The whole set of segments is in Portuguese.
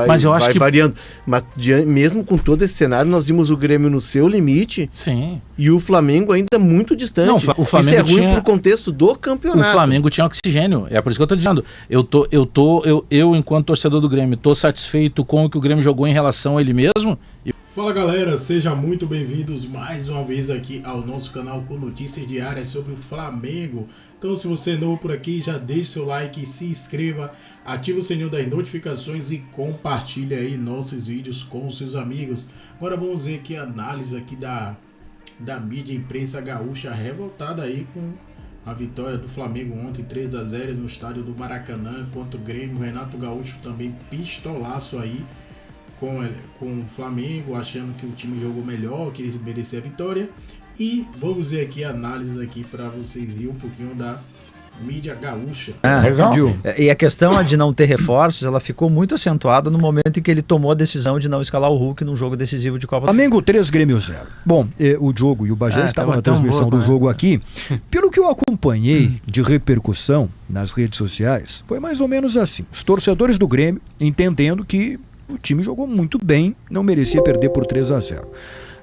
Mas eu acho vai que variando. Mas mesmo com todo esse cenário, nós vimos o Grêmio no seu limite. Sim. E o Flamengo ainda muito distante. Não, o Flamengo isso é ruim tinha... pro contexto do campeonato. O Flamengo tinha oxigênio. É por isso que eu tô dizendo. Eu enquanto torcedor do Grêmio, tô satisfeito com o que o Grêmio jogou em relação a ele mesmo. Fala galera, sejam muito bem-vindos mais uma vez aqui ao nosso canal com notícias diárias sobre o Flamengo. Então, se você é novo por aqui, já deixe seu like, se inscreva, ative o sininho das notificações e compartilhe aí nossos vídeos com os seus amigos. Agora vamos ver aqui a análise aqui da mídia imprensa gaúcha revoltada aí com a vitória do Flamengo ontem 3-0 no estádio do Maracanã contra o Grêmio. Renato Gaúcho também pistolaço aí com o Flamengo, achando que o time jogou melhor, que eles mereciam a vitória. E vamos ver aqui a análise aqui para vocês verem um pouquinho da mídia gaúcha. E a questão de não ter reforços, ela ficou muito acentuada no momento em que ele tomou a decisão de não escalar o Hulk num jogo decisivo de Copa do Mundo. Flamengo 3, Grêmio 0. Bom, o Diogo e o Bagé estavam na transmissão do jogo aqui. Pelo que eu acompanhei de repercussão nas redes sociais, foi mais ou menos assim. Os torcedores do Grêmio entendendo que o time jogou muito bem, não merecia perder por 3-0.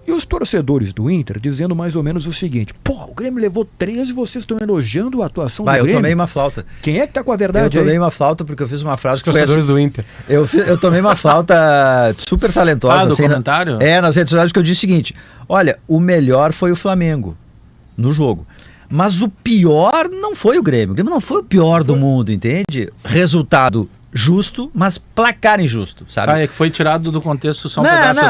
E os torcedores do Inter dizendo mais ou menos o seguinte: pô, o Grêmio levou 13 e vocês estão elogiando a atuação do Grêmio. Eu tomei uma flauta. Quem é que tá com a verdade? Eu tomei uma flauta porque eu fiz uma frase os torcedores do Inter. Eu tomei uma flauta super talentosa. Do comentário? Nas redes sociais, que eu disse o seguinte: olha, o melhor foi o Flamengo no jogo. Mas o pior não foi o Grêmio. O Grêmio não foi o pior do mundo, entende? Resultado justo, mas placar injusto, sabe? É que foi tirado do contexto só um pedaço.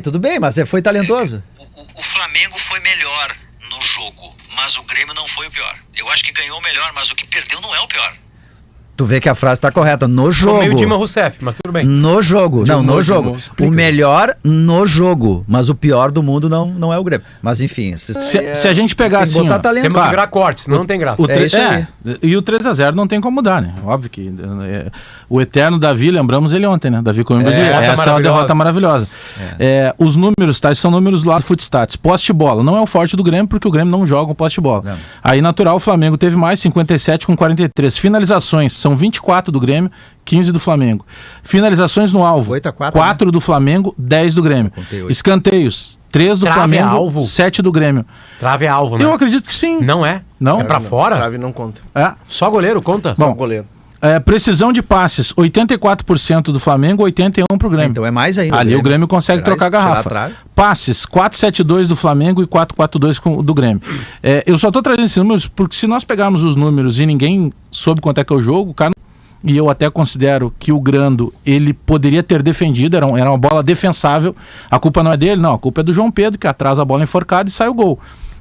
Tudo bem, mas foi talentoso. O Flamengo foi melhor no jogo, mas o Grêmio não foi o pior. Eu acho que ganhou o melhor, mas o que perdeu não é o pior. Tu vê que a frase tá correta, no jogo. Meio Dilma Rousseff, mas tudo bem. No jogo, no jogo. O melhor no jogo, mas o pior do mundo não é o Grêmio. Mas enfim, se a gente pegar assim, temos que virar corte, senão não tem graça. E o 3-0 não tem como mudar, né? Óbvio que o eterno Davi, lembramos ele ontem, né? Davi Coimbra, essa é uma derrota maravilhosa. Os números, tá? São números lá do Footstats. Posse de bola, não é o forte do Grêmio, porque o Grêmio não joga com posse de bola. Não. Aí, natural, o Flamengo teve mais, 57 com 43. Finalizações, são 24 do Grêmio, 15 do Flamengo. Finalizações no alvo, 4 do Flamengo, 10 do Grêmio. Escanteios, 3 do Flamengo, alvo. 7 do Grêmio. Trave é alvo, né? Eu acredito que sim. Não é? Não? É pra fora? Trave não conta. Só goleiro conta? Bom, só goleiro. Precisão de passes, 84% do Flamengo, 81% pro Grêmio. Então é mais ainda. Ali o Grêmio consegue trocar a garrafa. Passes, 4-7-2 do Flamengo e 4-4-2 do Grêmio. Eu só tô trazendo esses números porque se nós pegarmos os números e ninguém soube quanto é que é o jogo, o cara... E eu até considero que o Grando, ele poderia ter defendido, era uma bola defensável. A culpa não é dele, não. A culpa é do João Pedro, que atrasa a bola enforcada e sai o gol.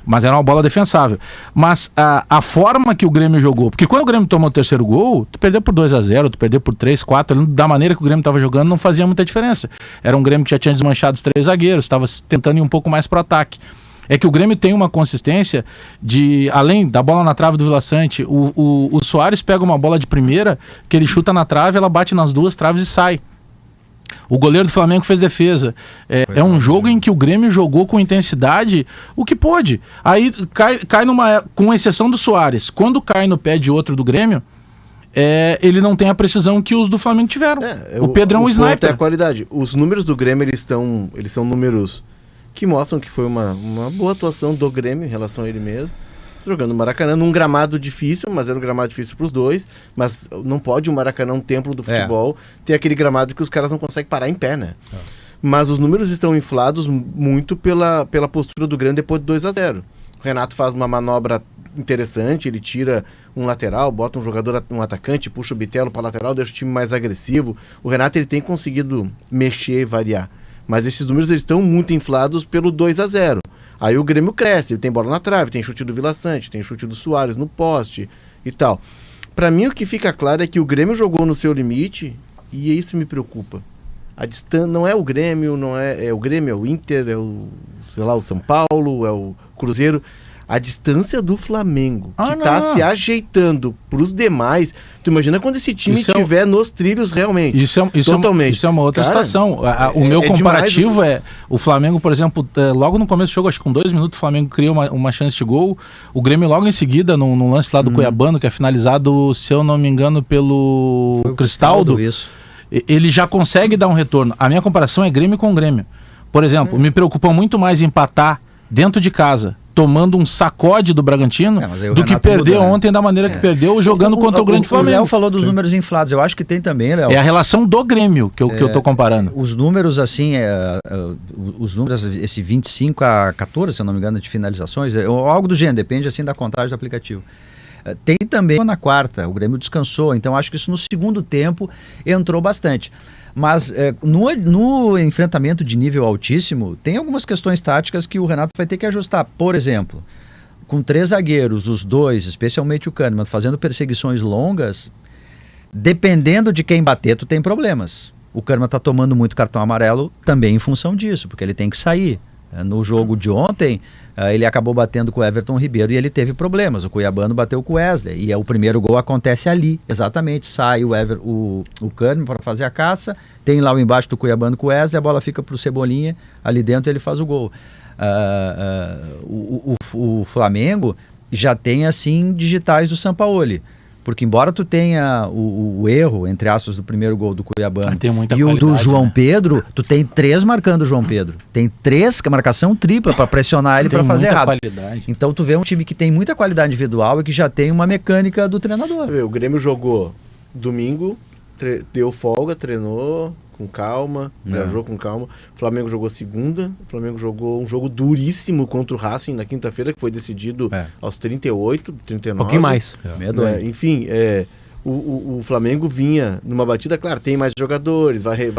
Mas era uma bola defensável. Mas a forma que o Grêmio jogou... Porque quando o Grêmio tomou o terceiro gol, tu perdeu por 2-0, tu perdeu por 3-4. Da maneira que o Grêmio estava jogando, não fazia muita diferença. Era um Grêmio que já tinha desmanchado os 3 zagueiros, estava tentando ir um pouco mais pro ataque. É que o Grêmio tem uma consistência de, além da bola na trave do Vila Sante, o Soares pega uma bola de primeira, que ele chuta na trave, ela bate nas 2 traves e sai. O goleiro do Flamengo fez defesa. É um jogo em que o Grêmio jogou com intensidade o que pôde. Aí cai numa... Com exceção do Soares, quando cai no pé de outro do Grêmio, ele não tem a precisão que os do Flamengo tiveram. O Pedro é um sniper. A qualidade. Os números do Grêmio, eles são números que mostram que foi uma boa atuação do Grêmio em relação a ele mesmo. Jogando no Maracanã, num gramado difícil, mas era um gramado difícil para os dois. Mas não pode o Maracanã, um templo do futebol, ter aquele gramado que os caras não conseguem parar em pé, né? Mas os números estão inflados muito pela postura do Grêmio depois de 2-0. O Renato faz uma manobra interessante, ele tira um lateral, bota um jogador, um atacante, puxa o Bitelo para lateral, deixa o time mais agressivo. O Renato ele tem conseguido mexer e variar. Mas esses números eles estão muito inflados pelo 2-0. Aí o Grêmio cresce, ele tem bola na trave, tem chute do Vila Sante, tem chute do Soares no poste e tal. Pra mim o que fica claro é que o Grêmio jogou no seu limite e isso me preocupa. A distância não é o Grêmio, não é o Grêmio, é o Inter, é o São Paulo, é o Cruzeiro. A distância do Flamengo, que está se ajeitando para os demais. Tu imagina quando esse time estiver nos trilhos realmente. Totalmente. Isso é uma outra situação. O meu comparativo o Flamengo, por exemplo, logo no começo do jogo, acho que com 2 minutos, o Flamengo cria uma chance de gol. O Grêmio logo em seguida, num lance lá do Cuiabano, que é finalizado, se eu não me engano, pelo Cristaldo. Isso. ele já consegue dar um retorno. A minha comparação é Grêmio com Grêmio. Por exemplo, me preocupa muito mais empatar dentro de casa, tomando um sacode do Bragantino, do que perder ontem da maneira que perdeu, jogando contra o grande Flamengo. O Léo falou dos números inflados, eu acho que tem também, Léo. É a relação do Grêmio que eu tô comparando. Os números, assim, os números, esse 25 a 14, se eu não me engano, de finalizações, algo do gênero, depende, assim, da contagem do aplicativo. Tem também na quarta, o Grêmio descansou, então acho que isso no segundo tempo entrou bastante. Mas no enfrentamento de nível altíssimo, tem algumas questões táticas que o Renato vai ter que ajustar. Por exemplo, com 3 zagueiros, os 2, especialmente o Kahneman, fazendo perseguições longas, dependendo de quem bater, tu tem problemas. O Kahneman está tomando muito cartão amarelo também em função disso, porque ele tem que sair. No jogo de ontem, ele acabou batendo com o Everton Ribeiro e ele teve problemas. O Cuiabano bateu com o Wesley e o primeiro gol acontece ali, exatamente. Sai o Kahneman para fazer a caça, tem lá o embaixo do Cuiabano com o Wesley, a bola fica para o Cebolinha, ali dentro ele faz o gol. O Flamengo já tem assim digitais do Sampaoli. Porque embora tu tenha o erro, entre aspas, do primeiro gol do Cuiabano e o do João Pedro, tu tem 3 marcando o João Pedro. Tem 3, marcação tripla para pressionar ele para fazer errado. Qualidade. Então tu vê um time que tem muita qualidade individual e que já tem uma mecânica do treinador. O Grêmio jogou domingo, deu folga, treinou com calma, viajou com calma. O Flamengo jogou segunda, o Flamengo jogou um jogo duríssimo contra o Racing na quinta-feira, que foi decidido aos 38, 39. Um pouquinho mais. Enfim, o Flamengo vinha numa batida, claro, tem mais jogadores, vai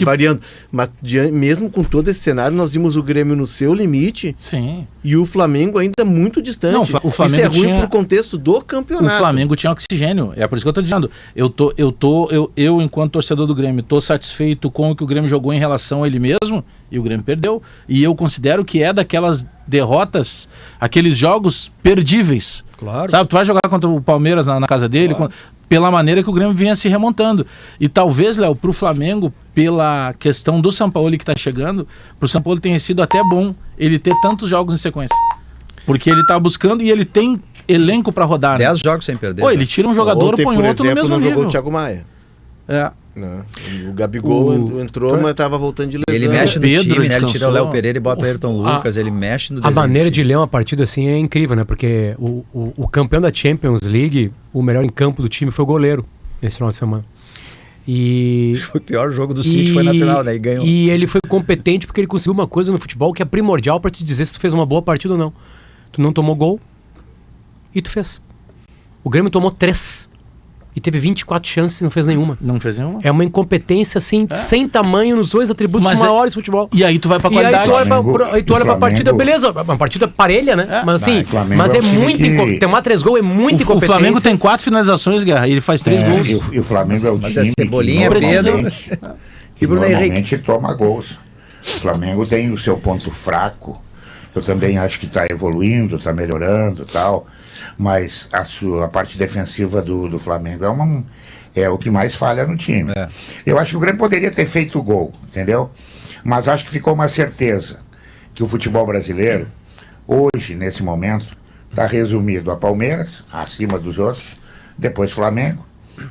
variando. Mas mesmo com todo esse cenário, nós vimos o Grêmio no seu limite. Sim. E o Flamengo ainda muito distante. Não, o Flamengo isso é ruim pro contexto do campeonato. O Flamengo tinha oxigênio. É por isso que eu tô dizendo. Eu enquanto torcedor do Grêmio, tô satisfeito com o que o Grêmio jogou em relação a ele mesmo, e o Grêmio perdeu. E eu considero que é daquelas derrotas, aqueles jogos perdíveis. Claro. Sabe, tu vai jogar contra o Palmeiras na casa dele, pela maneira que o Grêmio vinha se remontando. E talvez, Léo, pro Flamengo, pela questão do Sampaoli que tá chegando, pro Sampaoli tenha sido até bom ele ter tantos jogos em sequência. Porque ele tá buscando e ele tem elenco pra rodar. 10 jogos sem perder. Ele tira um jogador e põe outro no mesmo nível. Jogou o Thiago Maia. O Gabigol entrou, mas estava voltando de lesão. Ele mexe no time, né? Ele tira o Léo Pereira e bota o Ayrton Lucas, ele mexe no desenho. A maneira de ler uma partida assim é incrível, né? Porque o campeão da Champions League, o melhor em campo do time foi o goleiro esse final de semana. Foi o pior jogo do City, foi na final, né? E ganhou. E ele foi competente porque ele conseguiu uma coisa no futebol que é primordial para te dizer se tu fez uma boa partida ou não. Tu não tomou gol e tu fez. O Grêmio tomou 3. E teve 24 chances e não fez nenhuma. Não fez nenhuma? É uma incompetência, assim, sem tamanho nos 2 atributos maiores do futebol. E aí tu vai pra qualidade. Aí tu olha pra partida, beleza, uma partida parelha, né? Mas assim, mas é muito tomar 3 gols é muito incompetência. O Flamengo tem 4 finalizações, Guerra, e ele faz 3 gols. E o Flamengo é o mas time Cebolinha, Pedro e Bruno normalmente toma gols. O Flamengo tem o seu ponto fraco. Eu também acho que está evoluindo, está melhorando e tal. Mas a parte defensiva do Flamengo é o que mais falha no time. Eu acho que o Grêmio poderia ter feito o gol, entendeu? Mas acho que ficou uma certeza que o futebol brasileiro, hoje, nesse momento, está resumido a Palmeiras, acima dos outros, depois Flamengo,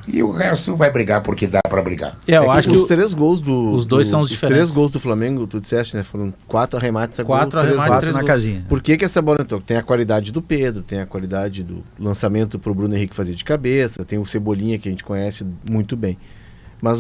e o resto vai brigar porque dá para brigar. Eu acho que os 3 gols os dois são os diferentes. 3 gols do Flamengo, tu disseste, né? Foram 4 arremates a 4 gol, arremates na casinha. Por que essa bola entrou? Tem a qualidade do Pedro, tem a qualidade do lançamento pro Bruno Henrique fazer de cabeça, tem o Cebolinha que a gente conhece muito bem. Mas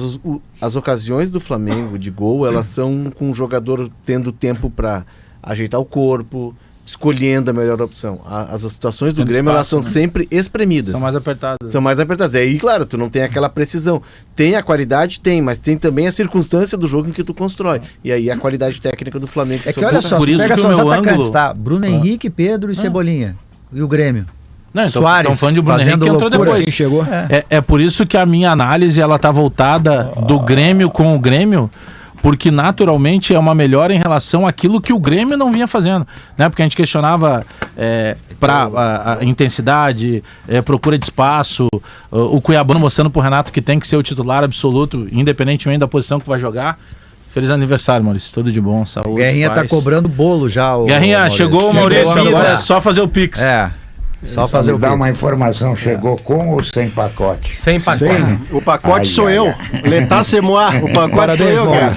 as ocasiões do Flamengo de gol, elas são com o jogador tendo tempo para ajeitar o corpo, escolhendo a melhor opção. As situações do Grêmio, elas são sempre espremidas. São mais apertadas. São mais apertadas. Aí, claro, tu não tem aquela precisão. Tem a qualidade? Tem, mas tem também a circunstância do jogo em que tu constrói. E aí a qualidade técnica do Flamengo. É que olha só, por isso pega que só o os meu atacantes, ângulo... tá? Bruno Henrique, Pedro e Cebolinha. E o Grêmio. Não, então Suárez, estão falando de Bruno Henrique que entrou depois. Quem chegou? É por isso que a minha análise ela tá voltada do Grêmio com o Grêmio, porque naturalmente é uma melhora em relação àquilo que o Grêmio não vinha fazendo, né? Porque a gente questionava para a intensidade, procura de espaço, o Cuiabano mostrando pro Renato que tem que ser o titular absoluto, independentemente da posição que vai jogar. Feliz aniversário, Maurício, tudo de bom, saúde, Guerrinha paz. tá cobrando bolo já. Guerrinha, Maurício. chegou o Maurício, agora é só fazer o Pix. Só fazer o Dá pix. uma informação, chegou com ou sem pacote? Sem pacote. Sim, o pacote sou eu. Letá c'est moi. O pacote sou eu, cara.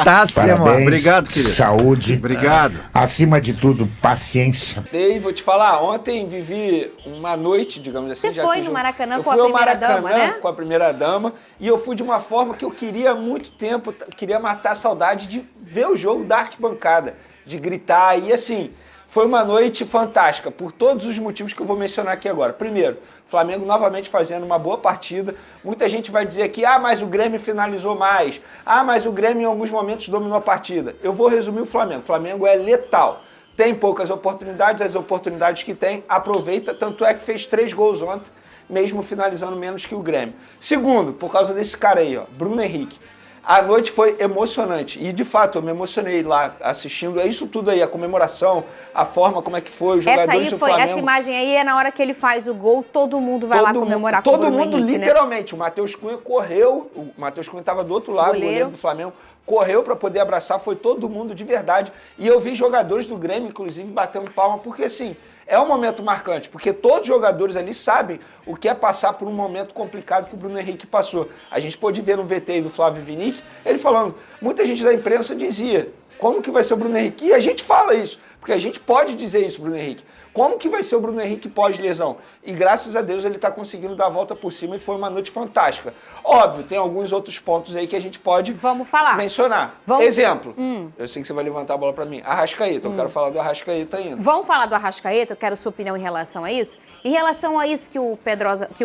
Parabéns, Obrigado, querido. saúde. Obrigado. Acima de tudo, paciência. E vou te falar, ontem vivi uma noite, digamos assim. Você foi no Maracanã eu com a fui ao primeira-dama, Maracanã né? com a primeira-dama, e eu fui de uma forma que eu queria há muito tempo, queria matar a saudade de ver o jogo da arquibancada, de gritar, e assim, foi uma noite fantástica, por todos os motivos que eu vou mencionar aqui agora. Primeiro, Flamengo novamente fazendo uma boa partida. Muita gente vai dizer aqui, mas o Grêmio finalizou mais. Mas o Grêmio em alguns momentos dominou a partida. Eu vou resumir o Flamengo. O Flamengo é letal. Tem poucas oportunidades, as oportunidades que tem, aproveita. Tanto é que fez 3 gols ontem, mesmo finalizando menos que o Grêmio. Segundo, por causa desse cara aí, Bruno Henrique. A noite foi emocionante e, de fato, eu me emocionei lá assistindo. É isso tudo aí, a comemoração, a forma como é que foi, os jogadores do Flamengo. Essa imagem aí é na hora que ele faz o gol, todo mundo vai lá comemorar com o Bruno Henrique, todo mundo, literalmente. Né? O Matheus Cunha correu, o Matheus Cunha estava do outro lado, o goleiro do Flamengo, correu para poder abraçar, foi todo mundo de verdade. E eu vi jogadores do Grêmio, inclusive, batendo palma, porque assim... É um momento marcante, porque todos os jogadores ali sabem o que é passar por um momento complicado que o Bruno Henrique passou. A gente pôde ver no VT aí do Flávio Vinick, ele falando, muita gente da imprensa dizia, como que vai ser o Bruno Henrique? E a gente fala isso, porque a gente pode dizer isso, Bruno Henrique. Como que vai ser o Bruno Henrique pós-lesão? E graças a Deus ele está conseguindo dar a volta por cima e foi uma noite fantástica. Óbvio, tem alguns outros pontos aí que a gente pode mencionar. Exemplo, eu sei que você vai levantar a bola para mim. Arrascaeta, eu quero falar do Arrascaeta ainda. Vamos falar do Arrascaeta, eu quero sua opinião em relação a isso. Em relação a isso que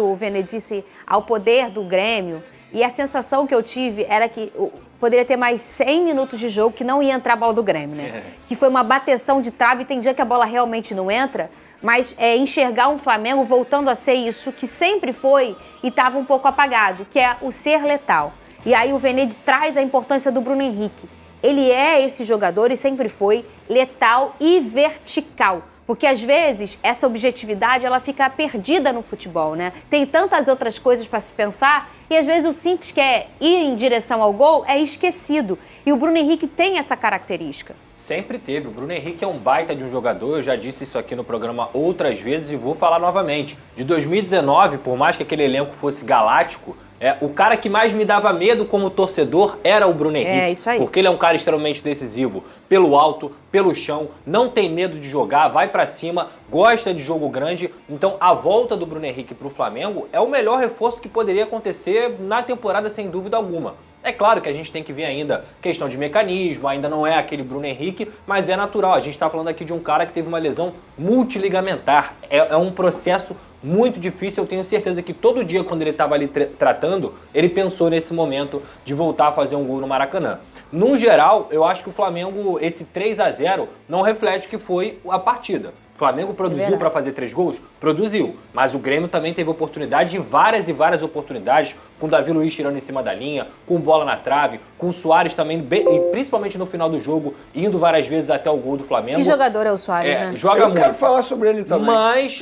o Vene disse ao poder do Grêmio, e a sensação que eu tive era que poderia ter mais 100 minutos de jogo que não ia entrar a bola do Grêmio, né? Que foi uma bateção de trave, tem dia que a bola realmente não entra, mas enxergar um Flamengo voltando a ser isso que sempre foi e estava um pouco apagado, que é o ser letal. E aí o Venede traz a importância do Bruno Henrique. Ele é esse jogador e sempre foi letal e vertical. Porque, às vezes, essa objetividade, ela fica perdida no futebol, né? Tem tantas outras coisas para se pensar e, às vezes, o simples que é ir em direção ao gol é esquecido. E o Bruno Henrique tem essa característica. Sempre teve. O Bruno Henrique é um baita de um jogador, eu já disse isso aqui no programa outras vezes e vou falar novamente. De 2019, por mais que aquele elenco fosse galáctico, o cara que mais me dava medo como torcedor era o Bruno Henrique. Isso aí. Porque ele é um cara extremamente decisivo. Pelo alto, pelo chão, não tem medo de jogar, vai pra cima, gosta de jogo grande. Então a volta do Bruno Henrique pro Flamengo é o melhor reforço que poderia acontecer na temporada, sem dúvida alguma. É claro que a gente tem que ver ainda questão de mecanismo, ainda não é aquele Bruno Henrique, mas é natural. A gente está falando aqui de um cara que teve uma lesão multiligamentar. É um processo muito difícil. Eu tenho certeza que todo dia, quando ele estava ali tratando, ele pensou nesse momento de voltar a fazer um gol no Maracanã. No geral, eu acho que o Flamengo, esse 3-0, não reflete o que foi a partida. O Flamengo produziu para fazer 3 gols? Produziu. Mas o Grêmio também teve oportunidade, várias e várias oportunidades, com o Davi Luiz tirando em cima da linha, com bola na trave, com o Soares também, e principalmente no final do jogo, indo várias vezes até o gol do Flamengo. Que jogador é o Soares, né? Joga muito. Eu quero falar sobre ele também.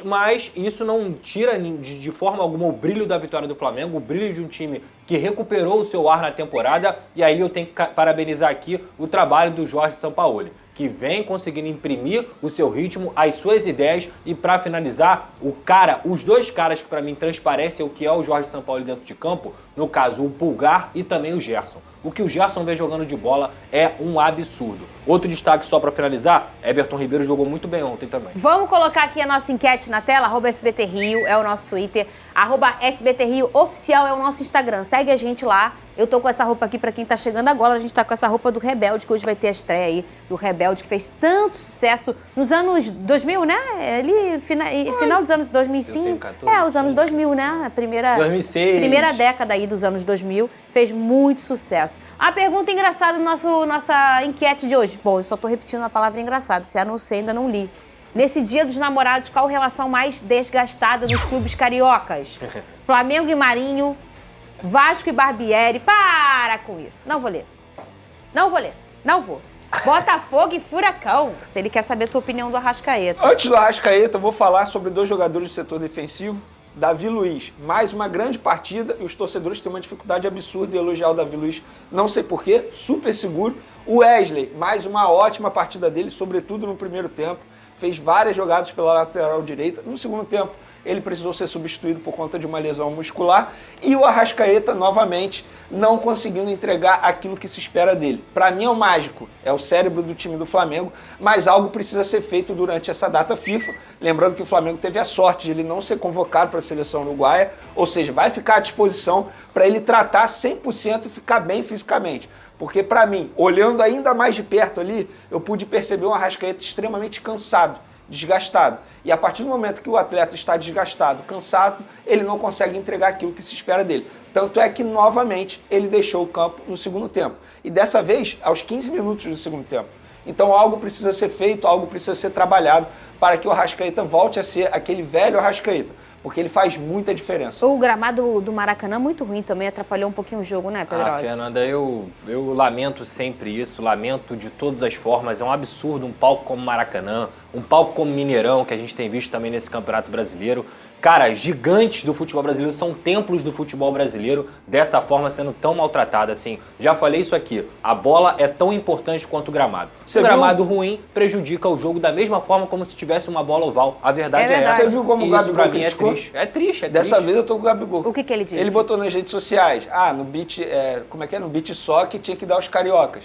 Mas isso não tira de forma alguma o brilho da vitória do Flamengo, o brilho de um time que recuperou o seu ar na temporada, e aí eu tenho que parabenizar aqui o trabalho do Jorge Sampaoli, que vem conseguindo imprimir o seu ritmo, as suas ideias, e para finalizar, os dois caras que para mim transparecem o que é o Jorge Sampaoli dentro de campo, no caso o Pulgar e também o Gerson. O que o Gerson vem jogando de bola é um absurdo. Outro destaque só para finalizar, Everton Ribeiro jogou muito bem ontem também. Vamos colocar aqui a nossa enquete na tela, @SBT Rio é o nosso Twitter, @SBT Rio Oficial é o nosso Instagram. Segue a gente lá. Eu tô com essa roupa aqui pra quem tá chegando agora. A gente tá com essa roupa do Rebelde, que hoje vai ter a estreia aí do Rebelde, que fez tanto sucesso nos anos 2000, né? Final dos anos 2005. Os anos 2000, né? A primeira 2006. Primeira década aí dos anos 2000. Fez muito sucesso. A pergunta engraçada do nossa enquete de hoje. Bom, eu só tô repetindo a palavra engraçado. Se anunciei, ainda não li. Nesse Dia dos Namorados, qual relação mais desgastada nos clubes cariocas? Flamengo e Marinho, Vasco e Barbieri. Para com isso. Não vou ler. Não vou. Botafogo e Furacão. Ele quer saber a tua opinião do Arrascaeta. Antes do Arrascaeta, eu vou falar sobre 2 jogadores do setor defensivo. Davi Luiz, mais uma grande partida, e os torcedores têm uma dificuldade absurda em elogiar o Davi Luiz, não sei porquê, super seguro. O Wesley, mais uma ótima partida dele, sobretudo no primeiro tempo. fez várias jogadas pela lateral direita. No segundo tempo, ele precisou ser substituído por conta de uma lesão muscular e o Arrascaeta, novamente, não conseguindo entregar aquilo que se espera dele. Para mim é o mágico, é o cérebro do time do Flamengo, mas algo precisa ser feito durante essa data FIFA. Lembrando que o Flamengo teve a sorte de ele não ser convocado para a seleção uruguaia, ou seja, vai ficar à disposição para ele tratar 100% e ficar bem fisicamente. Porque para mim, olhando ainda mais de perto ali, eu pude perceber um Arrascaeta extremamente cansado, desgastado. E a partir do momento que o atleta está desgastado, cansado, ele não consegue entregar aquilo que se espera dele. Tanto é que, novamente, ele deixou o campo no segundo tempo. E dessa vez, aos 15 minutos do segundo tempo. Então algo precisa ser feito, algo precisa ser trabalhado para que o Arrascaeta volte a ser aquele velho Arrascaeta. Porque ele faz muita diferença. O gramado do Maracanã é muito ruim também, atrapalhou um pouquinho o jogo, né, Pedrosa? Fernanda, eu lamento sempre isso, lamento de todas as formas. É um absurdo um palco como Maracanã, um palco como Mineirão, que a gente tem visto também nesse Campeonato Brasileiro. Cara, gigantes do futebol brasileiro, são templos do futebol brasileiro, dessa forma sendo tão maltratada assim. Já falei isso aqui, a bola é tão importante quanto o gramado. O gramado ruim prejudica o jogo da mesma forma como se tivesse uma bola oval. A verdade é essa. Você viu como o Gabigol criticou? É triste. Dessa vez eu tô com o Gabigol. O que ele disse? Ele botou nas redes sociais, no beat, como é que é? No beat só que tinha que dar os cariocas.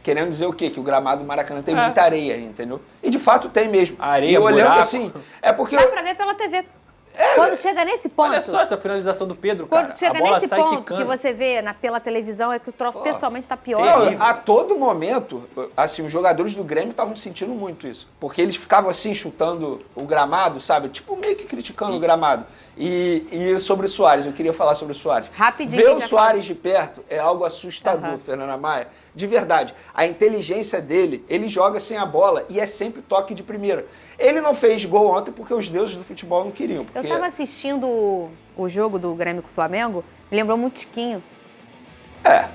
Querendo dizer o quê? Que o gramado do Maracanã tem muita areia, entendeu? E de fato tem mesmo. Areia, olhando buraco. assim, é porque... Dá pra ver pela TV. Quando chega nesse ponto... Olha só essa finalização do Pedro, cara. Quando chega nesse ponto que você vê pela televisão, é que o troço pessoalmente tá pior. A todo momento, assim, os jogadores do Grêmio estavam sentindo muito isso. Porque eles ficavam assim, chutando o gramado, sabe? Tipo, meio que criticando o gramado. E sobre o Soares, eu queria falar sobre o Soares. Rapidinho. Ver o Soares de perto é algo assustador, Fernanda Maia. De verdade. A inteligência dele, ele joga sem a bola e é sempre toque de primeira. Ele não fez gol ontem porque os deuses do futebol não queriam. Porque... Eu tava assistindo o jogo do Grêmio com o Flamengo, me lembrou muito Tiquinho. Ué,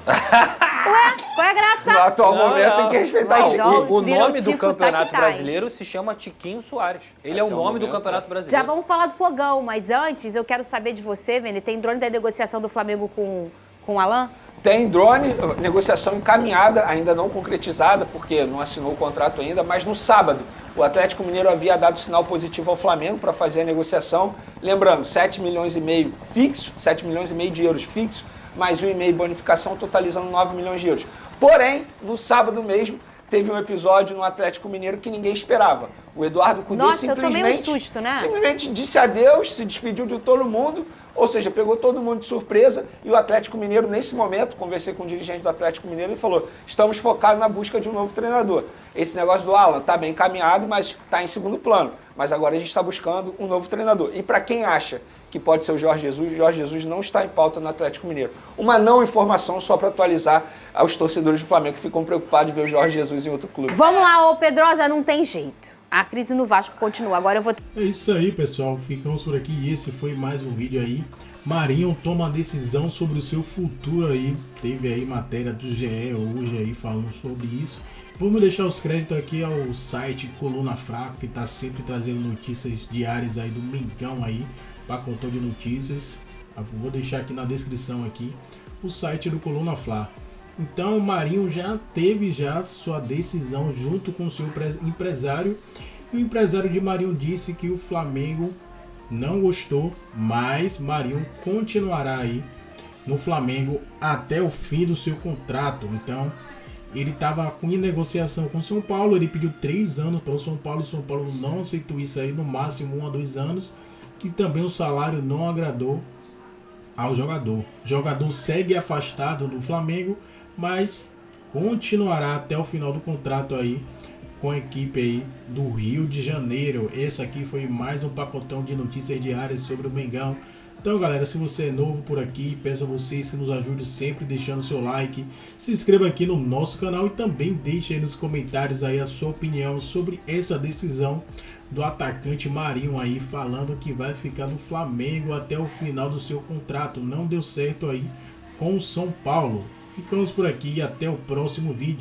qual é a graça? No atual momento tem que respeitar o Tiquinho. O nome do Campeonato Brasileiro se chama Tiquinho Soares. Ele é o nome do Campeonato Brasileiro. Já vamos falar do Fogão, mas antes eu quero saber de você, Vene, tem drone da negociação do Flamengo com o Alan? Tem drone, negociação encaminhada, ainda não concretizada, porque não assinou o contrato ainda, mas no sábado o Atlético Mineiro havia dado sinal positivo ao Flamengo para fazer a negociação. Lembrando, 7 milhões e meio fixo, 7 milhões e meio de euros fixo, mais 1,5 bonificação, totalizando 9 milhões de euros. Porém, no sábado mesmo, teve um episódio no Atlético Mineiro que ninguém esperava. O Eduardo Cudê simplesmente disse adeus, se despediu de todo mundo, ou seja, pegou todo mundo de surpresa e o Atlético Mineiro, nesse momento, conversei com o dirigente do Atlético Mineiro e falou, estamos focados na busca de um novo treinador. Esse negócio do Alan está bem encaminhado, mas está em segundo plano. Mas agora a gente está buscando um novo treinador. E para quem acha que pode ser o Jorge Jesus não está em pauta no Atlético Mineiro. Uma não informação só para atualizar aos torcedores do Flamengo que ficam preocupados de ver o Jorge Jesus em outro clube. Vamos lá, ô Pedrosa, não tem jeito. A crise no Vasco continua. Agora eu vou... É isso aí, pessoal. Ficamos por aqui e esse foi mais um vídeo aí. Marinho toma decisão sobre o seu futuro aí. Teve aí matéria do GE hoje aí falando sobre isso. Vamos deixar os créditos aqui ao site Coluna Fraca, que está sempre trazendo notícias diárias aí do Mengão aí, pacotão de notícias. Vou deixar aqui na descrição aqui o site do Coluna Fla. Então o Marinho já teve sua decisão junto com o seu empresário. E o empresário de Marinho disse que o Flamengo não gostou, mas Marinho continuará aí no Flamengo até o fim do seu contrato. Então ele estava em negociação com o São Paulo, ele pediu 3 anos para o São Paulo não aceitou isso aí, no máximo 1 a 2 anos. E também o salário não agradou ao jogador. O jogador segue afastado do Flamengo, mas continuará até o final do contrato aí com a equipe aí do Rio de Janeiro. Esse aqui foi mais um pacotão de notícias diárias sobre o Mengão. Então, galera, se você é novo por aqui, peço a vocês que nos ajudem sempre deixando seu like, se inscreva aqui no nosso canal e também deixe aí nos comentários aí a sua opinião sobre essa decisão do atacante Marinho aí, falando que vai ficar no Flamengo até o final do seu contrato. Não deu certo aí com o São Paulo. Ficamos por aqui e até o próximo vídeo.